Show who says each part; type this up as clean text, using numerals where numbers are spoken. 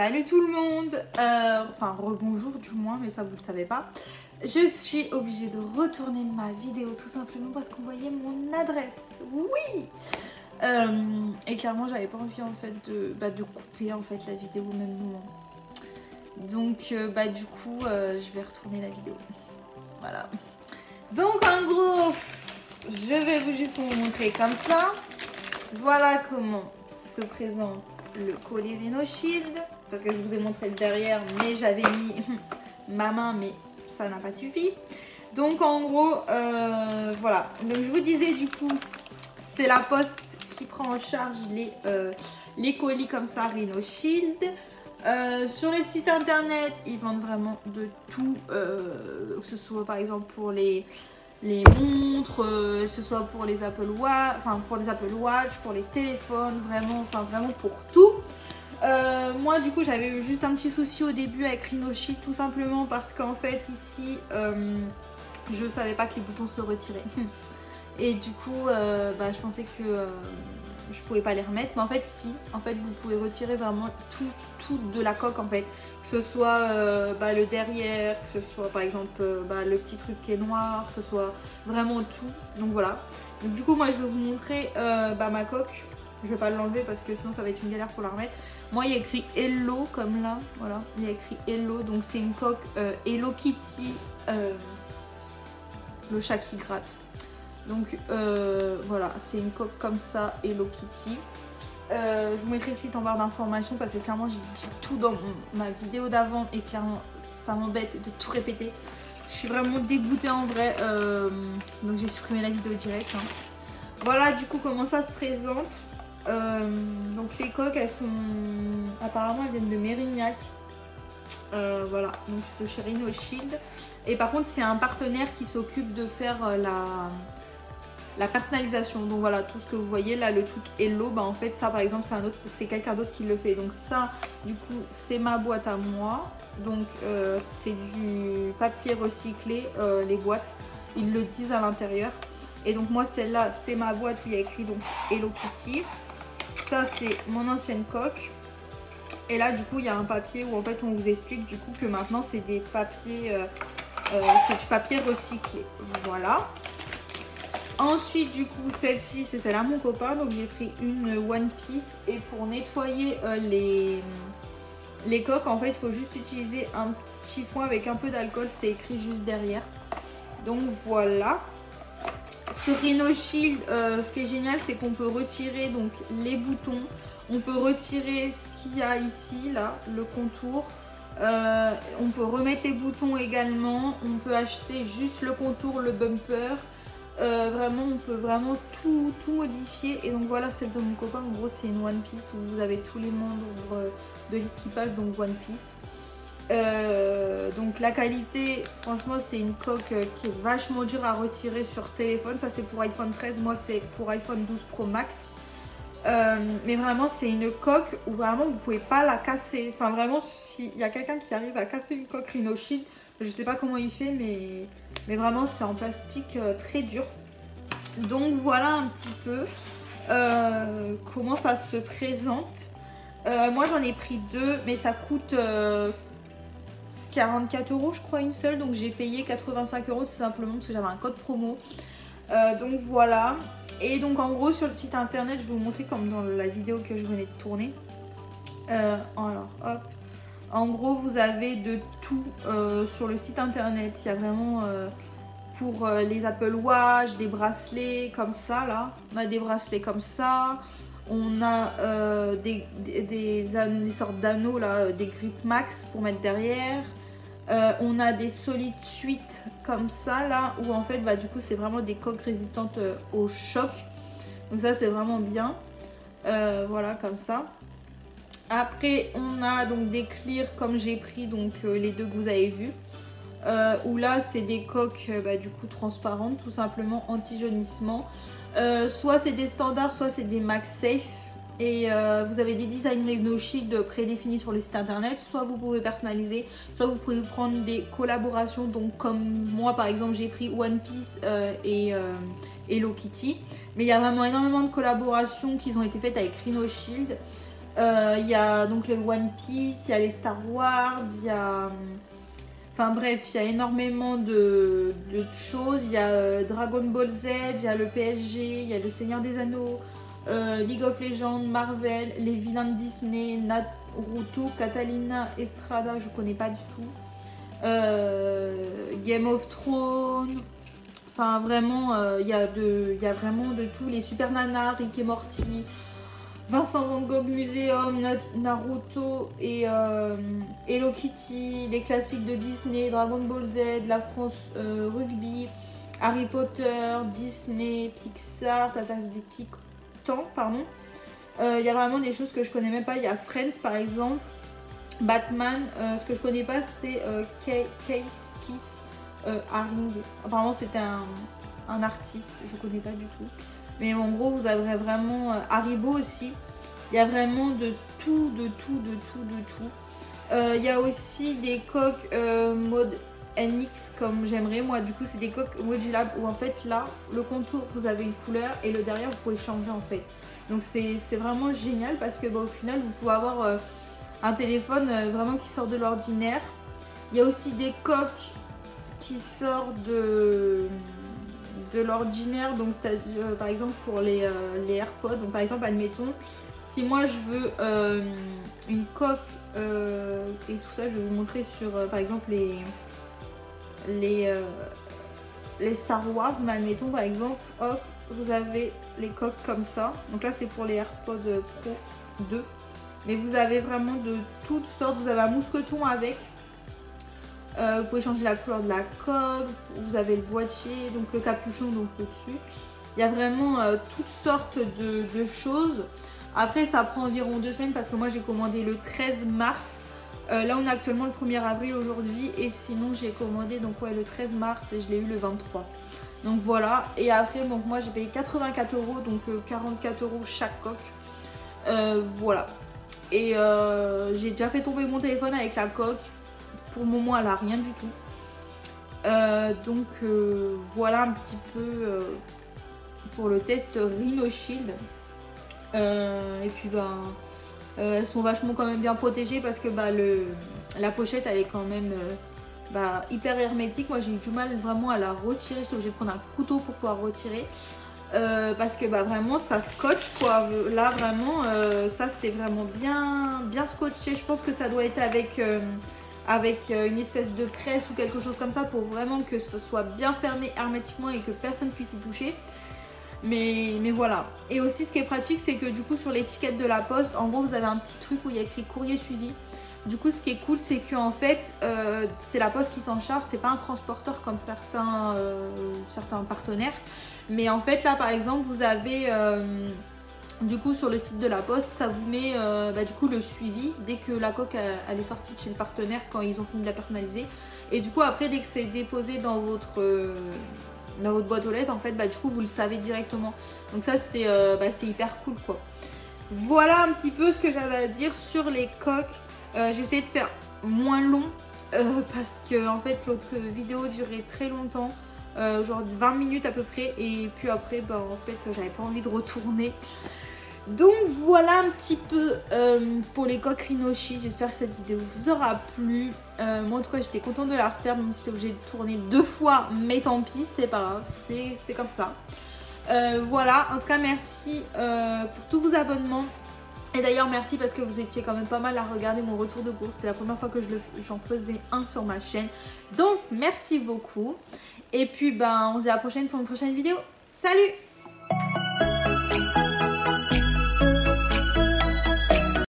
Speaker 1: Salut tout le monde, enfin rebonjour du moins, mais ça vous le savez pas. Je suis obligée de retourner ma vidéo tout simplement parce qu'on voyait mon adresse, oui. Et clairement j'avais pas envie en fait de couper en fait la vidéo au même moment. Donc du coup je vais retourner la vidéo, voilà. Donc en gros, je vais vous juste vous montrer comme ça. Voilà comment se présente le collier Rhino Shield. Parce que je vous ai montré le derrière, mais j'avais mis ma main, mais ça n'a pas suffi. Donc en gros, voilà. Donc je vous disais du coup, c'est la Poste qui prend en charge les colis comme ça, Rhino Shield. Sur les sites internet, ils vendent vraiment de tout, que ce soit par exemple pour les montres, que ce soit pour les Apple Watch, pour les téléphones, vraiment pour tout. Moi du coup j'avais eu juste un petit souci au début avec Rhino Shield, tout simplement parce qu'en fait ici je savais pas que les boutons se retiraient et du coup je pensais que je pouvais pas les remettre, mais en fait si, en fait vous pouvez retirer vraiment tout de la coque en fait, que ce soit le derrière, que ce soit par exemple le petit truc qui est noir, que ce soit vraiment tout. Donc voilà, donc du coup moi je vais vous montrer ma coque. Je vais pas l'enlever parce que sinon ça va être une galère pour la remettre. Moi il y a écrit Hello comme là, voilà, il y a écrit Hello, donc c'est une coque Hello Kitty, le chat qui gratte. Donc voilà, c'est une coque comme ça, Hello Kitty. Je vous mettrai le site en barre d'informations parce que clairement j'ai dit tout dans ma vidéo d'avant et clairement ça m'embête de tout répéter. Je suis vraiment dégoûtée en vrai, donc j'ai supprimé la vidéo direct. Hein. Voilà du coup comment ça se présente. Donc les coques elles sont apparemment elles viennent de Mérignac, voilà, donc de chez Rhino Shield. Et par contre c'est un partenaire qui s'occupe de faire la personnalisation. Donc voilà, tout ce que vous voyez là, le truc Hello, en fait ça par exemple c'est quelqu'un d'autre qui le fait. Donc ça du coup c'est ma boîte à moi, donc c'est du papier recyclé, les boîtes ils le disent à l'intérieur. Et donc moi celle-là c'est ma boîte où il y a écrit donc Hello Kitty. Ça c'est mon ancienne coque. Et là du coup il y a un papier où en fait on vous explique du coup que maintenant c'est des papiers, c'est du papier recyclé. Voilà. Ensuite du coup celle-ci c'est celle à mon copain, donc j'ai pris une One Piece. Et pour nettoyer les coques en fait il faut juste utiliser un chiffon avec un peu d'alcool, c'est écrit juste derrière. Donc voilà. Sur Rhino Shield, ce qui est génial, c'est qu'on peut retirer donc les boutons, on peut retirer ce qu'il y a ici, là, le contour. On peut remettre les boutons également, on peut acheter juste le contour, le bumper. Vraiment, on peut vraiment tout modifier. Et donc voilà, celle de mon copain, en gros, c'est une One Piece où vous avez tous les membres de l'équipage, donc One Piece. Donc la qualité, franchement c'est une coque qui est vachement dure à retirer sur téléphone. Ça c'est pour iPhone 13, moi c'est pour iPhone 12 Pro Max. Mais vraiment c'est une coque où vraiment vous pouvez pas la casser. Enfin vraiment s'il y a quelqu'un qui arrive à casser une coque Rhino Shield, je sais pas comment il fait, mais vraiment c'est en plastique très dur. Donc voilà un petit peu comment ça se présente. Moi j'en ai pris deux, mais ça coûte 44 € je crois une seule, donc j'ai payé 85 € tout simplement parce que j'avais un code promo. Donc voilà. Et donc en gros sur le site internet, je vais vous montrer comme dans la vidéo que je venais de tourner. Alors hop, en gros vous avez de tout sur le site internet. Il y a vraiment pour les Apple Watch, des bracelets comme ça là. On a des bracelets comme ça. On a des sortes d'anneaux là, des Grip Max pour mettre derrière. On a des Solid Suite comme ça là, où en fait du coup c'est vraiment des coques résistantes au choc. Donc ça c'est vraiment bien. Voilà comme ça. Après on a donc des clear comme j'ai pris, donc les deux que vous avez vus. Où là c'est des coques du coup transparentes, tout simplement anti-jaunissement. Soit c'est des standards, soit c'est des MagSafe. Et vous avez des designs Rhino Shield prédéfinis sur le site internet. Soit vous pouvez personnaliser, soit vous pouvez prendre des collaborations. Donc comme moi par exemple j'ai pris One Piece et Hello Kitty. Mais il y a vraiment énormément de collaborations qui ont été faites avec Rhino Shield. Il y a donc les One Piece, il y a les Star Wars, il y a... Enfin bref, il y a énormément de choses. Il y a Dragon Ball Z, il y a le PSG, il y a le Seigneur des Anneaux, League of Legends, Marvel, les vilains de Disney, Naruto, Catalina, Estrada, je connais pas du tout. Game of Thrones. Enfin vraiment, il y a vraiment de tout. Les Super Nana, Rick et Morty, Vincent Van Gogh Museum, Naruto et Hello Kitty, les classiques de Disney, Dragon Ball Z, la France Rugby, Harry Potter, Disney, Pixar, Tata des Titans, pardon. Il y a vraiment des choses que je connais même pas. Il y a Friends par exemple, Batman. Ce que je connais pas c'est Kiss Haring. Apparemment c'était un artiste, je connais pas du tout. Mais en gros, vous avez vraiment Haribo aussi. Il y a vraiment de tout, de tout, de tout, de tout. Il y a aussi des coques mode NX comme j'aimerais. Moi, du coup, c'est des coques modulables où en fait, là, le contour, vous avez une couleur et le derrière, vous pouvez changer en fait. Donc, c'est vraiment génial parce que au final, vous pouvez avoir un téléphone vraiment qui sort de l'ordinaire. Il y a aussi des coques qui sortent de l'ordinaire, donc c'est-à-dire par exemple pour les AirPods. Donc par exemple, admettons, si moi je veux une coque et tout ça, je vais vous montrer sur par exemple les Star Wars, mais admettons par exemple, hop, vous avez les coques comme ça. Donc là c'est pour les AirPods Pro 2, mais vous avez vraiment de toutes sortes. Vous avez un mousqueton avec. Vous pouvez changer la couleur de la coque, vous avez le boîtier, donc le capuchon, donc le dessus. Il y a vraiment toutes sortes de choses. Après, ça prend environ 2 semaines parce que moi j'ai commandé le 13 mars. Là, on est actuellement le 1er avril aujourd'hui. Et sinon, j'ai commandé donc ouais, le 13 mars et je l'ai eu le 23. Donc voilà. Et après, donc moi j'ai payé 84 €, donc 44 € chaque coque. Voilà. Et j'ai déjà fait tomber mon téléphone avec la coque. Pour le moment, elle a rien du tout. Donc voilà un petit peu pour le test Rhino Shield. Et puis elles sont vachement quand même bien protégées parce que la pochette elle est quand même hyper hermétique. Moi j'ai eu du mal vraiment à la retirer. J'étais obligée de prendre un couteau pour pouvoir retirer. Parce que vraiment ça scotche quoi. Là vraiment ça c'est vraiment bien scotché. Je pense que ça doit être avec une espèce de presse ou quelque chose comme ça pour vraiment que ce soit bien fermé hermétiquement et que personne puisse y toucher. Mais voilà. Et aussi ce qui est pratique, c'est que du coup sur l'étiquette de la poste, en gros vous avez un petit truc où il y a écrit courrier suivi. Du coup ce qui est cool, c'est qu'en fait c'est la poste qui s'en charge, c'est pas un transporteur comme certains partenaires. Mais en fait là par exemple vous avez du coup sur le site de la poste, ça vous met du coup le suivi dès que la coque elle est sortie de chez le partenaire, quand ils ont fini de la personnaliser. Et du coup après dès que c'est déposé dans votre boîte aux lettres, en fait du coup vous le savez directement. Donc ça c'est hyper cool quoi. Voilà un petit peu ce que j'avais à dire sur les coques. J'ai essayé de faire moins long parce que en fait l'autre vidéo durait très longtemps. Genre 20 minutes à peu près, et puis après en fait j'avais pas envie de retourner. Donc voilà un petit peu pour les coques Rhino Shield. J'espère que cette vidéo vous aura plu. Moi en tout cas j'étais contente de la refaire, même si j'étais obligée de tourner 2 fois, mais tant pis, c'est pas grave, c'est comme ça. Voilà, en tout cas merci pour tous vos abonnements. Et d'ailleurs merci parce que vous étiez quand même pas mal à regarder mon retour de course. C'était la première fois que j'en faisais un sur ma chaîne. Donc merci beaucoup. Et puis on se dit à la prochaine pour une prochaine vidéo. Salut!